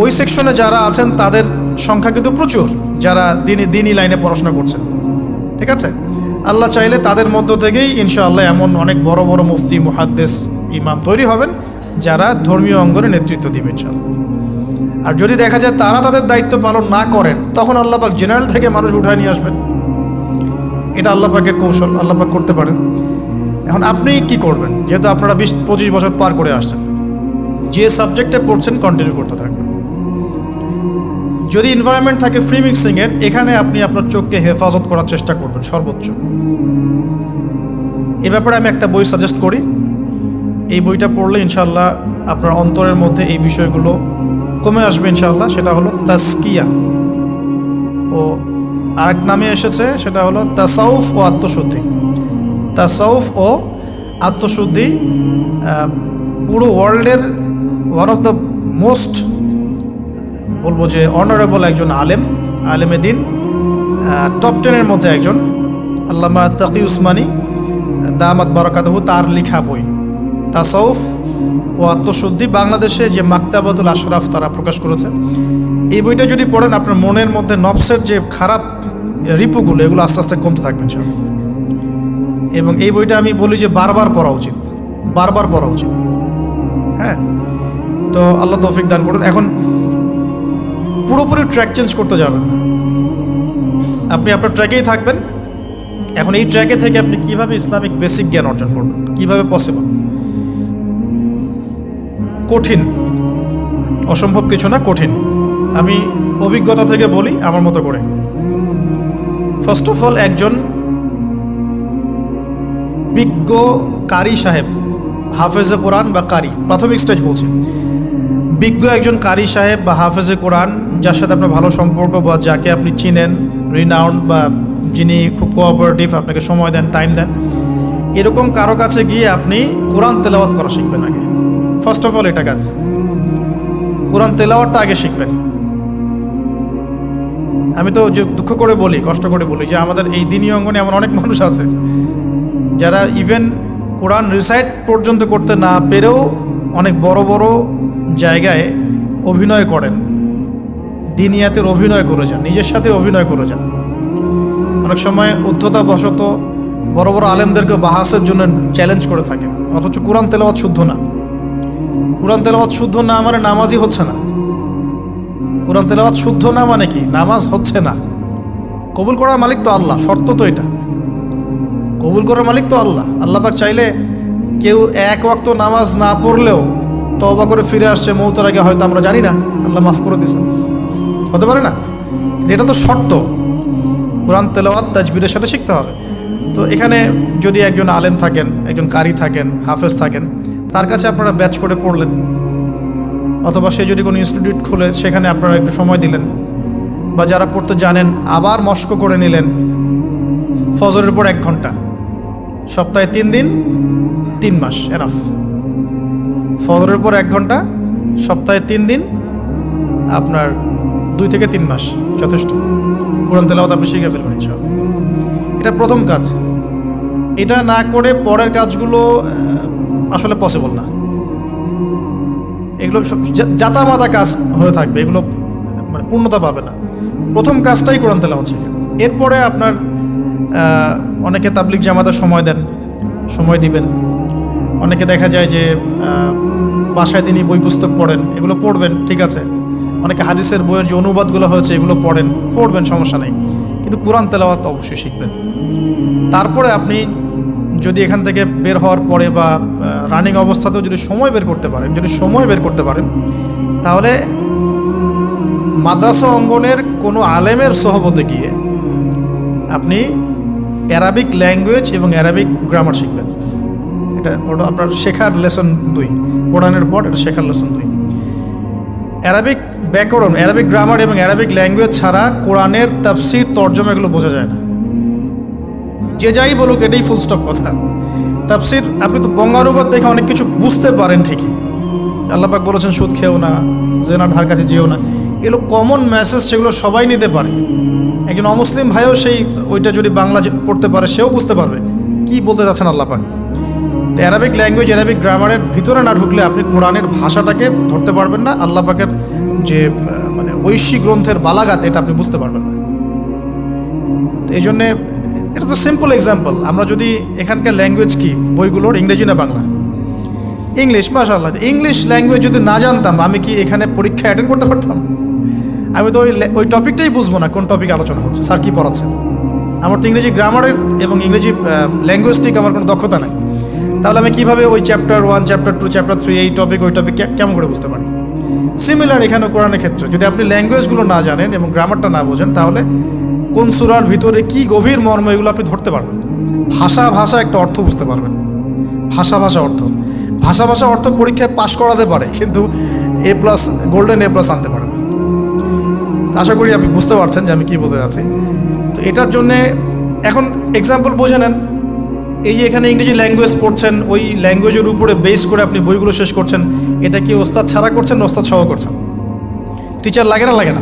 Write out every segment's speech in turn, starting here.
ওই সেকশনে যারা আছেন তাদের সংখ্যা কিন্তু প্রচুর, যারা দিনই লাইনে পড়াশোনা করছেন, ঠিক আছে। আল্লাহ চাইলে তাদের মধ্য থেকেই ইনশাআল্লাহ এমন অনেক বড় বড় মুফতি, মুহাদ্দিস, ইমাম তৈরি হবেন যারা ধর্মীয় অঙ্গনে নেতৃত্ব দিবেন ইনশাআল্লাহ। আর যদি দেখা যায় তারা তাদের দায়িত্ব পালন না করেন, তখন আল্লাহ পাক জেনারেল থেকে মানুষ উঠায় নিয়ে আসবেন। এটা আল্লাহ পাকের কৌশল, আল্লাহ পাক করতে পারেন। এখন আপনি কি করবেন? যেহেতু আপনারা 20-25 বছর পার করে আসছেন, যে সাবজেক্টে পড়ছেন কন্টিনিউ করতে থাকবেন। যদি এনভায়রনমেন্ট থাকে ফ্রি মিক্সিংয়ের, এখানে আপনি আপনার চোখকে হেফাজত করার চেষ্টা করবেন সর্বোচ্চ। এ ব্যাপারে আমি একটা বই সাজেস্ট করি। এই বইটা পড়লে ইনশাআল্লাহ আপনার অন্তরের মধ্যে এই বিষয়গুলো কমে আসবে ইনশাআল্লাহ। সেটা হলো তাজকিয়া, ও আরেক নামে এসেছে, সেটা হলো তাসাউফ ও আত্মশুদ্ধি। তাসাউফ ও আত্মশুদ্ধি পুরো ওয়ার্ল্ডের ওয়ান অফ দ্য মোস্ট, বলবো যে অনারেবল একজন আলেমে দিন, টপ 10-এর মধ্যে একজন, আল্লামা তাকি উসমানী দামাত বারাকাতুহু, তার লেখা বই তাসাউফ ও আত্মশুদ্ধি। বাংলাদেশে যে মাকতাবাতুল আশরাফ তারা প্রকাশ করেছে। এই বইটা যদি পড়েন, আপনার মনের মধ্যে নফসের যে খারাপ রিপুগুলো, এগুলো আস্তে আস্তে কমতে থাকবেন সব। এবং এই বইটা আমি বলি যে বারবার পড়া উচিত। হ্যাঁ, তো আল্লাহ তৌফিক দান করুন। এখন পুরোপুরি ট্র্যাক চেঞ্জ করতে যাবেন না, আপনি আপনার ট্র্যাকেই থাকবেন। এখন এই ট্র্যাকে থেকে আপনি কিভাবে ইসলামিক বেসিক জ্ঞান অর্জন করবেন, কিভাবে পসিবল? কঠিন, অসম্ভব কিছু না, কঠিন। আমি অভিজ্ঞতা থেকে বলি আমার মতো করে। ফার্স্ট অফ অল, একজন বিজ্ঞ কারি সাহেব, হাফেজে কোরআন বা কারি, প্রাথমিক স্টেজ বলছি, বিজ্ঞ একজন কারি সাহেব বা হাফেজে কোরআন, যার সাথে আপনার ভালো সম্পর্ক বা যাকে আপনি চিনেন, রিনাউন্ড, বা যিনি খুব কোঅপারেটিভ, আপনাকে সময় দেন, টাইম দেন, এরকম কারো কাছে গিয়ে আপনি কোরআন তেলাওয়াত করা শিখবেন আগে। ফার্স্ট অফ অল এটা কাজ, কোরআন তেলাওয়াতটা আগে শিখবেন। আমি তো যে দুঃখ করে বলি, কষ্ট করে বলি, যে আমাদের এই দিনী অঙ্গনে এমন অনেক মানুষ আছে যারা ইভেন কোরআন রিসাইট পর্যন্ত করতে না পেরেও অনেক বড় বড় জায়গায় অভিনয় করেন, দিনিয়াতের অভিনয় করে যান, নিজের সাথে অভিনয় করে যান। অনেক সময় উদ্ধতাবশত বড় বড় আলেমদেরকে বাহাসের জন্য চ্যালেঞ্জ করে থাকেন, অথচ কোরআন তেলাওয়াত শুদ্ধ না। কোরআন তেলাওয়াত শুদ্ধ না মানে নামাজই হচ্ছে না। কোরআন তেলাওয়াত শুদ্ধ না মানে কি? নামাজ হচ্ছে না। কবুল করার মালিক তো আল্লাহ, শর্ত তো এটা। কবুল করার মালিক তো আল্লাহ। আল্লাহ পাক চাইলে কেউ এক ওয়াক্ত নামাজ না পড়লেও তওবা করে ফিরে আসছে মৌতের আগে, হয়তো আমরা জানি না, আল্লাহ মাফ করে দিয়েছেন, হতে পারে না? এটা তো শর্ত। কোরআন তেলাওয়াত তাজবিরের সাথে শিখতে হবে। তো এখানে যদি একজন আলেম থাকেন, একজন কারি থাকেন, হাফেজ থাকেন, তার কাছে আপনারা ব্যাচ করে পড়লেন, অথবা সে যদি কোনো ইনস্টিটিউট খুলে সেখানে আপনারা একটু সময় দিলেন, বা যারা পড়তে জানেন আবার মস্ক করে নিলেন। ফজরের পর 1 ঘন্টা, সপ্তাহে 3 দিন, 3 মাস এনাফ। ফজরের পর 1 ঘন্টা, সপ্তাহে 3 দিন, আপনার 2 থেকে 3 মাস যথেষ্ট। কোরআন তেলাওয়াত আপনি শিখে ফেলবেন ইনশাআল্লাহ। এটা প্রথম কাজ। এটা না করে পরের কাজগুলো আসলে পসিবল না। এগুলো সব জাতামাতা কাজ হয়ে থাকবে, এগুলো মানে পূর্ণতা পাবে না। প্রথম কাজটাই কোরআন তেলাওয়াত শেখা। এরপরে আপনার অনেকে তাবলিগ জামাতে সময় দেন, সময় দিবেন। অনেকে দেখা যায় যে বাসায় তিনি বই পুস্তক পড়েন, এগুলো পড়বেন, ঠিক আছে। অনেকে হাদিসের বইয়ের যে অনুবাদগুলো হয়েছে এগুলো পড়বেন, সমস্যা নেই। কিন্তু কোরআন তেলাওয়াত অবশ্যই শিখবেন। তারপরে আপনি যদি এখান থেকে বের হওয়ার পরে বা রানিং অবস্থাতেও যদি সময় বের করতে পারেন, তাহলে মাদ্রাসা অঙ্গনের কোনো আলেমের সহবতে গিয়ে আপনি অ্যারাবিক ল্যাঙ্গুয়েজ এবং অ্যারাবিক গ্রামার শিখবেন। ওটা আপনার শেখার লেসন 2, কোরআনের পর এটা শেখার লেসন 2। অ্যারাবিক ব্যাকরণ, অ্যারাবিক গ্রামার এবং অ্যারাবিক ল্যাঙ্গুয়েজ ছাড়া কোরআনের তাফসির, তর্জমা এগুলো বোঝা যায় না। যে যাই বলুক, এটাই ফুল স্টপ কথা। তাফসির আপনি তো বঙ্গানুবাদ দেখে অনেক কিছু বুঝতে পারেন ঠিকই। আল্লাহ পাক বলেছেন সুদ খেও না, জেনার ধার কাছে যেও না, এগুলো কমন মেসেজ, সেগুলো সবাই নিতে পারে। একজন অমুসলিম ভাইও ওইটা যদি বাংলা পড়তে পারে, সেও বুঝতে পারবে কি বলতে যাচ্ছেন আল্লাহ পাক। অ্যারাবিক ল্যাঙ্গুয়েজ, অ্যারাবিক গ্রামারের ভিতরে না ঢুকলে আপনি কোরআনের ভাষাটাকে ধরতে পারবেন না, আল্লাহ পাকের যে মানে ঐশী গ্রন্থের বালাগাত এটা আপনি বুঝতে পারবেন না। তো এই জন্যে এটা তো সিম্পল এক্সাম্পল। আমরা যদি এখানকার ল্যাঙ্গুয়েজ কি বইগুলোর, ইংরেজি না বাংলা? ইংলিশ। মাশাআল্লাহ, ইংলিশ ল্যাঙ্গুয়েজ যদি না জানতাম আমি কি এখানে পরীক্ষা অ্যাটেন্ড করতে পারতাম? আমি তো ওই টপিকটাই বুঝবো না, কোন টপিক আলোচনা হচ্ছে, স্যার কী পড়াচ্ছেন। আমার তো ইংরেজি গ্রামারের এবং ইংরেজি ল্যাঙ্গুয়েজটিক আমার কোনো দক্ষতা নাই। তাহলে আমি কীভাবে ওই চ্যাপ্টার 1, চ্যাপ্টার 2, চ্যাপ্টার 3 এই টপিক ওই টপিক কেমন করে বুঝতে পারি? সিমিলার এখানে কোরআনের ক্ষেত্রে যদি আপনি ল্যাঙ্গুয়েজগুলো না জানেন এবং গ্রামারটা না বোঝেন, তাহলে কোন সূরার ভিতরে কি গভীর মর্ম এগুলো আপনি ধরতে পারবেন। ভাষা একটা অর্থ বুঝতে পারবেন, ভাষা অর্থ পরীক্ষায় পাশ করাতে পারে, কিন্তু A+, গোল্ডেন A+ আনতে পারে না। আশা করি আপনি বুঝতে পারছেন যে আমি কী বলতে যাচ্ছি। তো এটার জন্যে এখন এক্সাম্পল বোঝে নেন, এই যে এখানে ইংরেজি ল্যাঙ্গুয়েজ পড়ছেন, ওই ল্যাঙ্গুয়েজের উপরে বেস করে আপনি বইগুলো শেষ করছেন, এটা কি ওস্তাদ ছাড়া করছেন না ওস্তাদ সহ করছেন? টিচার লাগে না?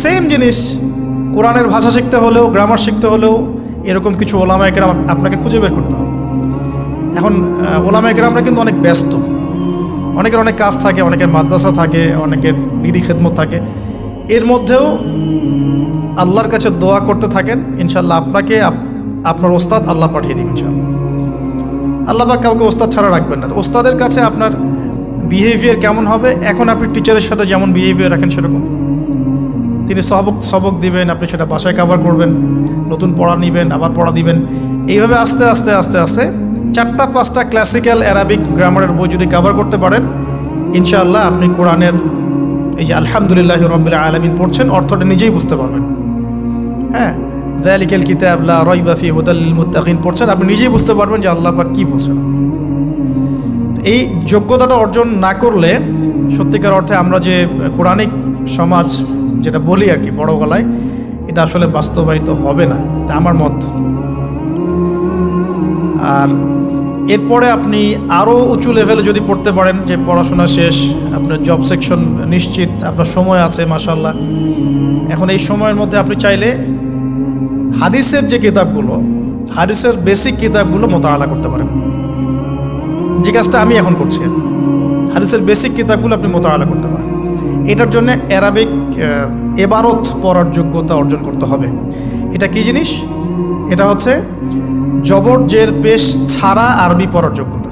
সেম জিনিস, কোরআনের ভাষা শিখতে হলেও, গ্রামার শিখতে হলেও এরকম কিছু ওলামায়ে কেরাম আপনাকে খুঁজে বের করতে হবে। এখন ওলামায়ে কেরামরা কিন্তু অনেক ব্যস্ত, অনেকের অনেক কাজ থাকে, অনেকের মাদ্রাসা থাকে, অনেকের দিদি খেদমত থাকে। এর মধ্যেও আল্লাহর কাছে দোয়া করতে থাকেন, ইনশাল্লাহ আপনাকে আপনার ওস্তাদ আল্লাহ পাঠিয়ে দিবেন ইনশাল্লাহ। আল্লাহ পাক কাউকে ওস্তাদ ছাড়া রাখবেন না। ওস্তাদের কাছে আপনার বিহেভিয়ার কেমন হবে, এখন আপনি টিচারের সাথে যেমন বিহেভিয়ার রাখেন সেরকম। তিনি সবক দিবেন, আপনি সেটা বাসায় কভার করবেন, নতুন পড়া নেবেন, আবার পড়া দিবেন। এইভাবে আস্তে আস্তে 4-5টা ক্লাসিক্যাল অ্যারাবিক গ্রামারের বই যদি কভার করতে পারেন, ইনশাআল্লাহ আপনি কোরআনের এই যে আলহামদুলিল্লাহি রাব্বিল আলামিন পড়ছেন, অর্থটা নিজেই বুঝতে পারবেন। হ্যাঁ, যালিকাল কিতাব লা রাইবা ফিহি হুদাল লিল মুত্তাকিন পড়ছেন, আপনি নিজেই বুঝতে পারবেন যে আল্লাহ পাক কী বলছেন। এই যোগ্যতাটা অর্জন না করলে সত্যিকার অর্থে আমরা যে কোরআনিক সমাজ যেটা বলি আর কি বড় গলায়, এটা আসলে বাস্তবায়িত হবে না, তা আমার মত। আর এরপরে আপনি আরও উঁচু লেভেলে যদি পড়তে পারেন, যে পড়াশোনা শেষ, আপনার জব সেকশন নিশ্চিত, আপনার সময় আছে মাশাআল্লাহ, এখন এই সময়ের মধ্যে আপনি চাইলে হাদিসের যে কিতাবগুলো, হাদিসের বেসিক কিতাবগুলো মোতালা করতে পারেন, যে কাজটা আমি এখন করছি। হাদিসের বেসিক কিতাবগুলো আপনি মোতালা করতে পারেন। এটার জন্য অ্যারাবিক এবারত পড়ার যোগ্যতা অর্জন করতে হবে। এটা কি জিনিস? এটা হচ্ছে জবর জের পেশ ছাড়া আরবি পড়ার যোগ্যতা।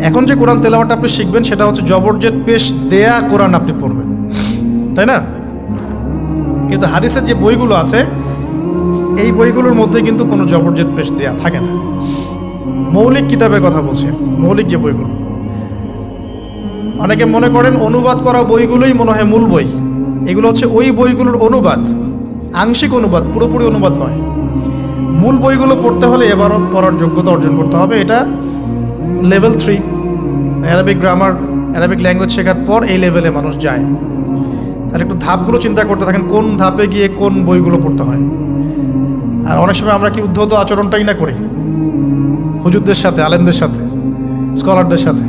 এখন যে কোরআন তেলাওয়াতটা আপনি শিখবেন, সেটা হচ্ছে জবর জের পেশ দেয়া কোরআন আপনি পড়বেন, তাই না? কিন্তু হাদিসের যে বইগুলো আছে, এই বইগুলোর মধ্যে কিন্তু কোনো জবর জের পেশ দেয়া থাকে না। মৌলিক কিতাবের কথা বলছি, মৌলিক যে বইগুলো। অনেকে মনে করেন অনুবাদ করা বইগুলোই মনে হয় মূল বই। এগুলো হচ্ছে ওই বইগুলোর অনুবাদ, আংশিক অনুবাদ, পুরোপুরি অনুবাদ নয়। মূল বইগুলো পড়তে হলে এবারও পড়ার যোগ্যতা অর্জন করতে হবে। এটা level 3 Arabic grammar, Arabic language শেখার পর এই লেভেলে মানুষ যায়। তাহলে একটু ধাপগুলো চিন্তা করতে থাকেন, কোন ধাপে গিয়ে কোন বইগুলো পড়তে হয়। আর অনেক সময় আমরা কি উদ্ধত আচরণটাই না করি হুজুরদের সাথে, আলেমদের সাথে, স্কলারদের সাথে।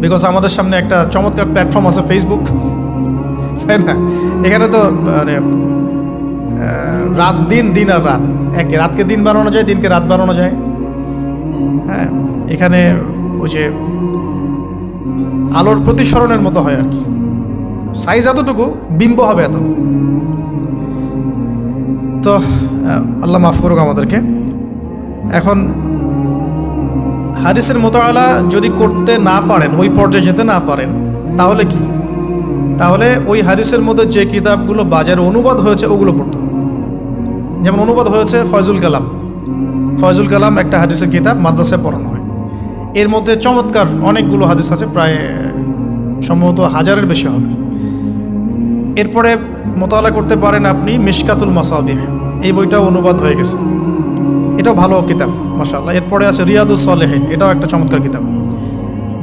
বিকজ আমাদের সামনে একটা চমৎকার প্ল্যাটফর্ম আছে ফেসবুক, তাই না? এখানে তো মানে রাত দিন, দিন আর রাত, একে রাতকে দিন বানানো যায়, দিনকে রাত বানানো যায়। হ্যাঁ, এখানে ওই যে আলোর প্রতিসরণের মতো হয় আর কি, সাইজ এতটুকু, বিম্ব হবে এত। তো আল্লাহ মাফ করুক আমাদেরকে। এখন হাদিসের মোতালা যদি করতে না পারেন, ওই পর্যায়ে যেতে না পারেন, তাহলে কি? তাহলে ওই হাদিসের মধ্যে যে কিতাবগুলো বাজারে অনুবাদ হয়েছে ওগুলো পড়তে হবে। যেমন অনুবাদ হয়েছে ফয়জুল কালাম একটা হাদিসের কিতাব, মাদ্রাসায় পড়ানো হয়। এর মধ্যে চমৎকার অনেকগুলো হাদিস আছে, প্রায় সম্ভবত 1000-এর বেশি হবে। এরপরে মোতালা করতে পারেন আপনি মিশকাতুল মাসাবিহ, এই বইটাও অনুবাদ হয়ে গেছে, এটাও ভালো কিতাব মাশাআল্লাহ। এরপরে আছে রিয়াদুস সালেহিন, এটাও একটা চমৎকার কিতাব।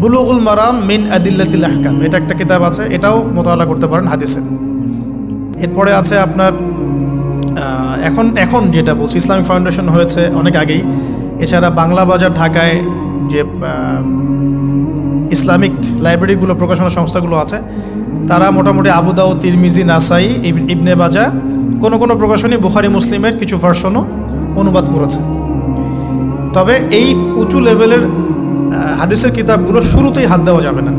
বুলুগুল মারাম মিন আদিল্লাতিল আহকাম, এটা একটা কিতাব আছে, এটাও মোতালা করতে পারেন হাদিসের। এরপরে আছে আপনার এখন যেটা বলছি, ইসলামিক ফাউন্ডেশন হয়েছে অনেক আগেই। এছাড়া বাংলা বাজার ঢাকায় যে ইসলামিক লাইব্রেরিগুলো, প্রকাশনা সংস্থাগুলো আছে, তারা মোটামুটি আবু দাউদ, তিরমিজি, নাসাই, ইবনে মাজা, কোনো প্রকাশনী বুখারী মুসলিমের কিছু ভার্সনও অনুবাদ করেছে। তবে এই উঁচু লেভেলের হাদিসের কিতাবগুলো শুরুতেই হাত দেওয়া যাবে না।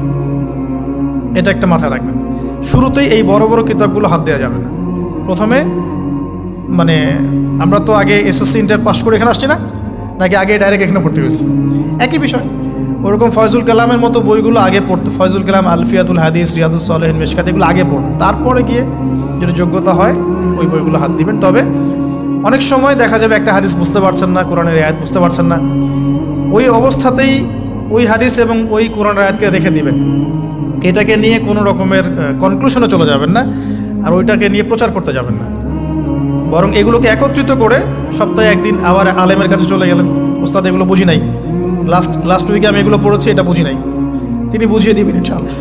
এটা একটা মাথায় রাখবেন। শুরুতেই এই বড় বড় কিতাবগুলো হাত দেওয়া যাবে না। প্রথমে মানে আমরা তো আগে এসএসসি ইন্টার পাস করে এখানে আসছি না, নাকি আগে ডাইরেক্ট এখানে ভর্তি হয়েছি? একই বিষয়। ওরকম ফয়জুল কালামের মতো বইগুলো আগে পড়তো, ফয়জুল কালাম, আলফিয়াতুল হাদিস, রিয়াদুস সালেহিন, মিশকাত, এগুলো আগে পড়তো। তারপরে গিয়ে যদি যোগ্যতা হয় ওই বইগুলো হাত দিবেন। তবে অনেক সময় দেখা যাবে একটা হাদিস বুঝতে পারছেন না, কোরআনের আয়াত বুঝতে পারছেন না, ওই অবস্থাতেই ওই হাদিস এবং ওই কোরআনের আয়াতকে রেখে দিবেন। এটাকে নিয়ে কোনো রকমের কনক্লুশনে চলে যাবেন না, আর ওইটাকে নিয়ে প্রচার করতে যাবেন না। বরং এগুলোকে একত্রিত করে সপ্তাহে একদিন আবার আলেমের কাছে চলে গেলেন, ওস্তাদ এগুলো বুঝি নাই, লাস্ট উইকে আমি এগুলো পড়েছি, এটা বুঝি নাই, তিনি বুঝিয়ে দিবেন ইনশাআল্লাহ।